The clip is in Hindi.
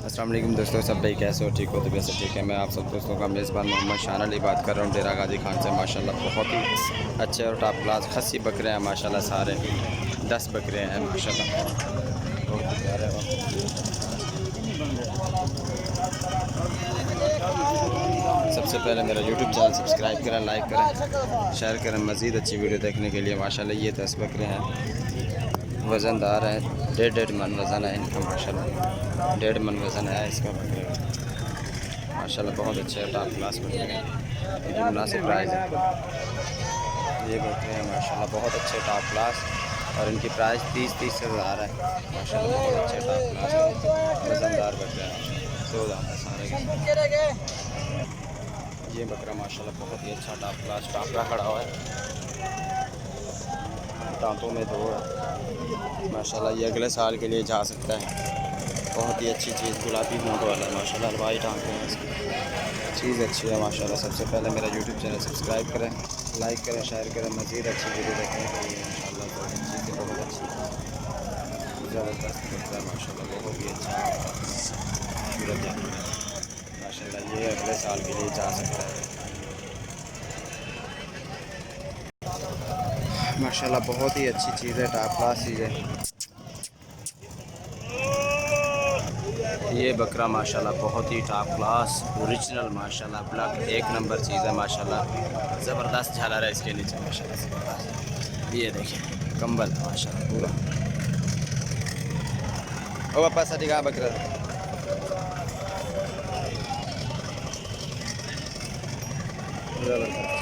अस्सलाम वालेकुम दोस्तों, सब भाई कैसे हो? ठीक हो? तो वैसे ठीक है। मैं आप सब दोस्तों का मेज़बान मोहम्मद शान अली बात कर रहा हूँ डेरा गाजी खान से। माशाल्लाह बहुत ही अच्छे और टॉप क्लास खस्सी बकरे हैं माशाल्लाह। सारे 10 बकरे हैं माशाल्लाह, बहुत ही प्यारे सबसे पहले मेरा यूट्यूब चैनल सब्सक्राइब करें, लाइक करें, शेयर करें। मज़ीद अच्छी वीडियो देखने के लिए माशाल्लाह ये 10 बकरे हैं, वज़नदार हैं। 1.5 मन वज़न है इनका माशाल्लाह, 1.5 मन वज़न है इसका बकरे का माशाल्लाह। बहुत अच्छे टॉप क्लास बकरे हैं, इनकी मुनासिब प्राइस है। ये बकरे हैं माशाल्लाह बहुत अच्छे टॉप क्लास, और इनकी प्राइस 30 हज़ार है माशाल्लाह। बहुत अच्छे टॉप क्लास वज़नदार बकरे हैं, 2 दांत है सारे के। ये बकरा माशाल्लाह बहुत ही अच्छा टॉप क्लास टापरा खड़ा हुआ है, दांतों में 2 है माशाल्लाह। ये अगले साल के लिए जा सकता है। बहुत ही अच्छी चीज़, गुलाबी होंठ वाला है माशाल्लाह, वाइट आंखें हैं इसकी, चीज़ अच्छी है माशाल्लाह। सबसे पहले मेरा यूट्यूब चैनल सब्सक्राइब करें, लाइक करें, शेयर करें। मज़ीद अच्छी वीडियो देखने के लिए माशाल्लाह बहुत अच्छी से बहुत अच्छी ज़बरदस्त बकरा है माशाल्लाह, बहुत ही अच्छा सूरत है माशाल्लाह। ये अगले साल के लिए जा सकता है माशाल्लाह। बहुत ही अच्छी चीज़ है, टॉप क्लास चीज़ है ये बकरा माशाल्लाह। बहुत ही टॉप क्लास ओरिजिनल माशाल्लाह, ब्लैक एक नंबर चीज़ है माशाल्लाह। ज़बरदस्त झालर है इसके नीचे माशाल्लाह, ज़बरदस्त। ये देखिए कंबल माशाल्लाह पूरा। ओ पापा सा कहाँ बकरा ज़बरदस्त।